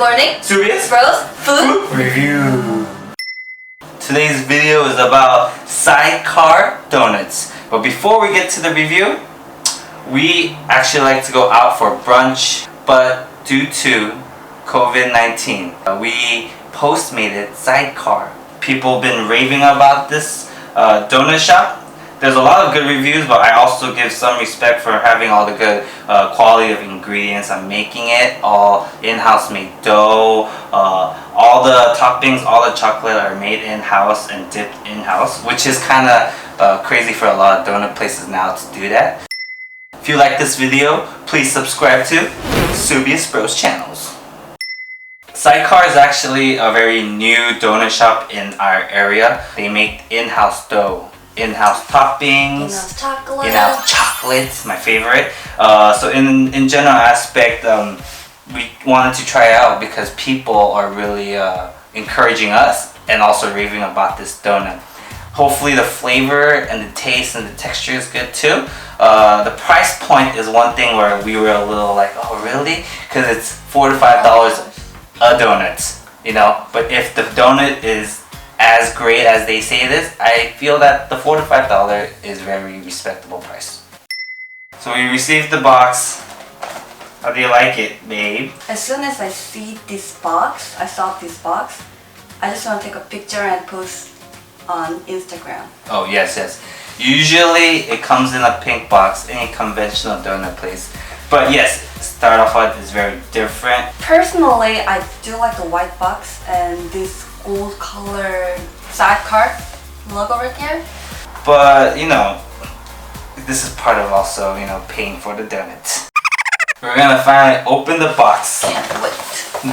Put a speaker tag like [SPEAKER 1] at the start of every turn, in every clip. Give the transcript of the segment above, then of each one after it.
[SPEAKER 1] morning.
[SPEAKER 2] Subious
[SPEAKER 1] Bros, food
[SPEAKER 2] review. Today's video is about Sidecar donuts. But before we get to the review, we actually like to go out for brunch, but due to COVID-19, we Postmated Sidecar. People have been raving about this donut shop. There's a lot of good reviews, but I also give some respect for having all the good quality of ingredients. I'm making it all in-house made dough. All the toppings, all the chocolate are made in-house and dipped in-house, which is kind of crazy for a lot of donut places now to do that. If you like this video, please subscribe to Subious Bros channels. Sidecar is actually a very new donut shop in our area. They make in-house dough, in-house toppings,
[SPEAKER 1] in-house chocolate.
[SPEAKER 2] In-house chocolates, my favorite. So in general aspect, we wanted to try it out because people are really encouraging us and also raving about this donut. Hopefully the flavor and the taste and the texture is good too. The price point is one thing where we were a little like, oh really? Because it's $4 to $5 a donut, you know. But if the donut is as great as they say it is, I feel that the $4 to $5 is very respectable price. So we received the box. How do you like it, babe?
[SPEAKER 1] As soon as I see this box, I just want to take a picture and post on Instagram.
[SPEAKER 2] Oh yes, yes. Usually it comes in a pink box, any conventional donut place. But yes, start off with is very different.
[SPEAKER 1] Personally, I do like the white box and this gold color Sidecar logo right here.
[SPEAKER 2] But you know, this is part of also, you know, paying for the donuts. We're gonna finally open the box.
[SPEAKER 1] Can't wait.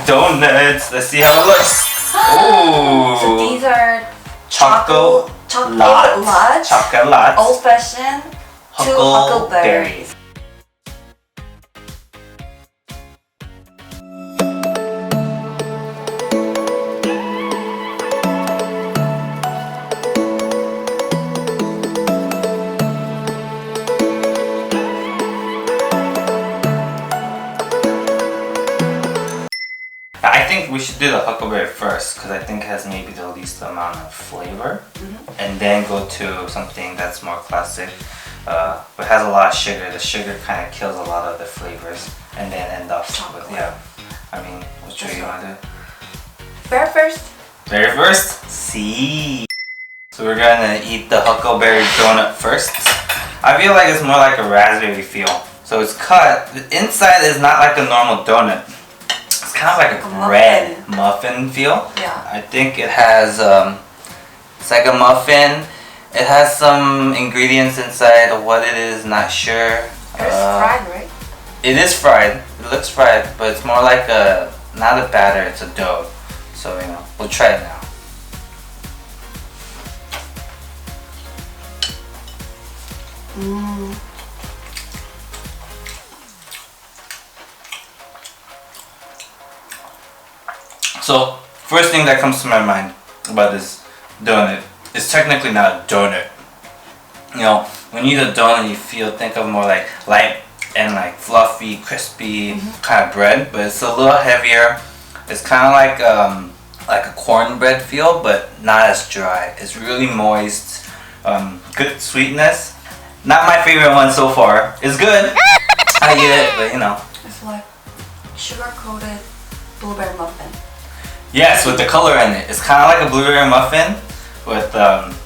[SPEAKER 2] Donuts. Let's see how it looks. Ooh.
[SPEAKER 1] So these are
[SPEAKER 2] CHOC-A-LOT. CHOC-A-LOT.
[SPEAKER 1] Old fashioned two huckleberries.
[SPEAKER 2] I think we should do the huckleberry first because I think it has maybe the least amount of flavor, and then go to something that's more classic, but has a lot of sugar. The sugar kind of kills a lot of the flavors, and then end up with I mean, which way you want to do?
[SPEAKER 1] Very first.
[SPEAKER 2] Very first. See. So we're gonna eat the huckleberry donut first. I feel like it's more like a raspberry feel. So it's cut. The inside is not like a normal donut. It's kind of like a bread muffin feel.
[SPEAKER 1] Yeah.
[SPEAKER 2] I think it has, it's like a muffin. It has some ingredients inside of what it is, not sure.
[SPEAKER 1] It's fried, right?
[SPEAKER 2] It is fried. It looks fried, but it's more like a, not a batter, it's a dough. So, you know, we'll try it now. So, first thing that comes to my mind about this donut is technically not a donut. You know, when you eat a donut, you think of more like light and like fluffy, crispy kind of bread, but it's a little heavier. It's kind of like a cornbread feel, but not as dry. It's really moist, good sweetness. Not my favorite one so far. It's good. I eat it, but you know.
[SPEAKER 1] It's like sugar-coated blueberry muffin.
[SPEAKER 2] Yes, with the color in it. It's kind of like a blueberry muffin with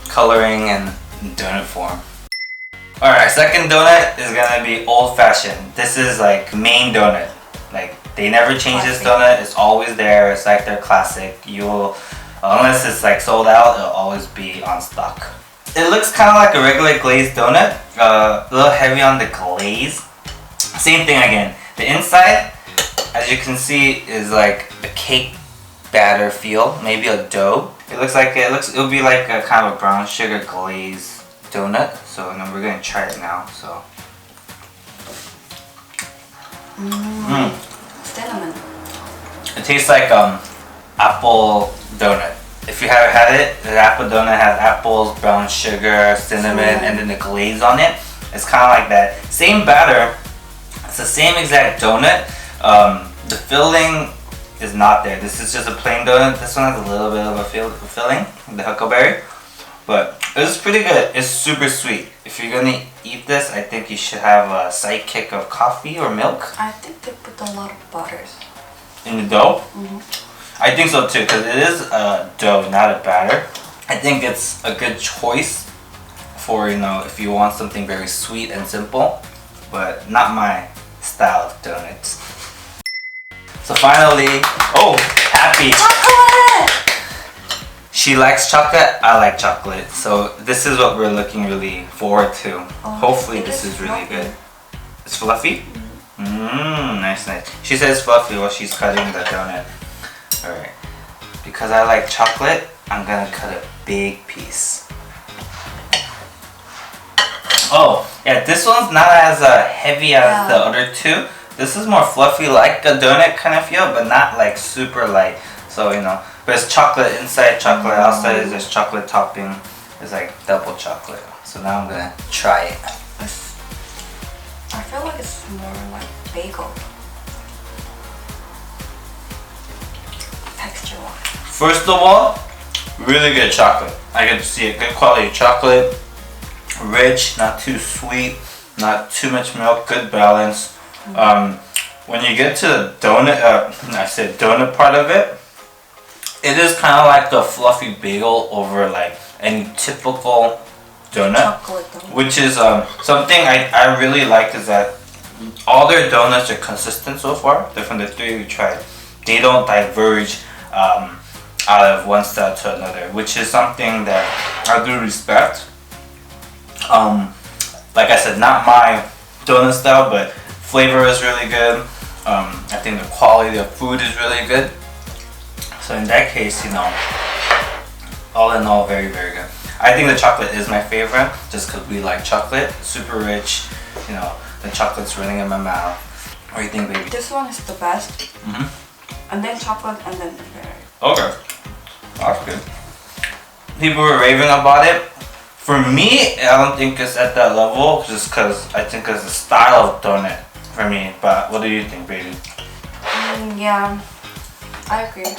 [SPEAKER 2] coloring and donut form. Alright, second donut is gonna be old fashioned. This is like main donut. Like they never change this donut. It's always there. It's like their classic. You'll, unless it's like sold out, it'll always be on stock. It looks kind of like a regular glazed donut. A little heavy on the glaze. Same thing again. The inside, as you can see, is like a cake batter feel, maybe a dough. It'll be like a kind of a brown sugar glaze donut. So we're gonna try it now. So.
[SPEAKER 1] Cinnamon.
[SPEAKER 2] It tastes like apple donut. If you haven't had it, the apple donut has apples, brown sugar, cinnamon, and then the glaze on it. It's kind of like that. Same batter. It's the same exact donut. The filling is not there. This is just a plain donut. This one has a little bit of a filling, the huckleberry. But it's pretty good. It's super sweet. If you're gonna eat this, I think you should have a sidekick of coffee or milk.
[SPEAKER 1] I think they put a lot of butters.
[SPEAKER 2] In the dough?
[SPEAKER 1] Mm-hmm.
[SPEAKER 2] I think so too, because it is a dough, not a batter. I think it's a good choice for, you know, if you want something very sweet and simple, but not my style of donuts. So finally, oh, happy.
[SPEAKER 1] Chocolate!
[SPEAKER 2] She likes chocolate, I like chocolate. So this is what we're looking really forward to. Hopefully this is really
[SPEAKER 1] fluffy.
[SPEAKER 2] good. It's fluffy? Nice, nice. She says fluffy while she's cutting the donut. Alright. Because I like chocolate, I'm gonna cut a big piece. Oh, yeah, this one's not as heavy as the other two. This is more fluffy, like a donut kind of feel, but not like super light. So, you know, but it's chocolate inside, chocolate outside. There's chocolate topping. It's like double chocolate. So now I'm gonna try it.
[SPEAKER 1] I feel like it's more like bagel. Texture-wise.
[SPEAKER 2] First of all, really good chocolate. I can see it. Good quality chocolate. Rich, not too sweet, not too much milk. Good balance. When you get to the donut, I said donut part of it, it is kind of like a fluffy bagel over like any typical donut, which is something I really like, is that all their donuts are consistent so far. They're from the three we tried. They don't diverge out of one style to another, which is something that I do respect. Like I said, not my donut style, but flavor is really good. I think the quality of food is really good. So in that case, you know, all in all, very, very good. I think the chocolate is my favorite, just because we like chocolate. Super rich, you know, the chocolate's running in my mouth. What do you think, baby?
[SPEAKER 1] This one is the best. And then chocolate, and then the berry.
[SPEAKER 2] Okay, that's good. People were raving about it. For me, I don't think it's at that level, just because I think it's a style of donut for me. But what do you think, baby?
[SPEAKER 1] Yeah, I agree.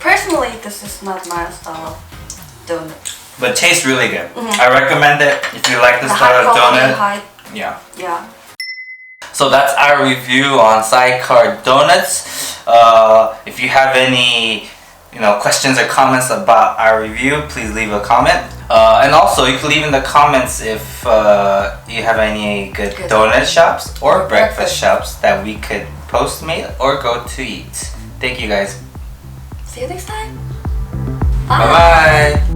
[SPEAKER 1] Personally, this is not my style of donut.
[SPEAKER 2] But it tastes really good. I recommend it if you like this
[SPEAKER 1] The
[SPEAKER 2] style of donut.
[SPEAKER 1] high,
[SPEAKER 2] Yeah.
[SPEAKER 1] yeah.
[SPEAKER 2] So that's our review on Sidecar donuts. If you have any, you know, questions or comments about our review, please leave a comment. And also, you can leave in the comments if you have any good donut shops or breakfast shops that we could Postmate or go to eat. Thank you guys.
[SPEAKER 1] See you next time.
[SPEAKER 2] Bye bye.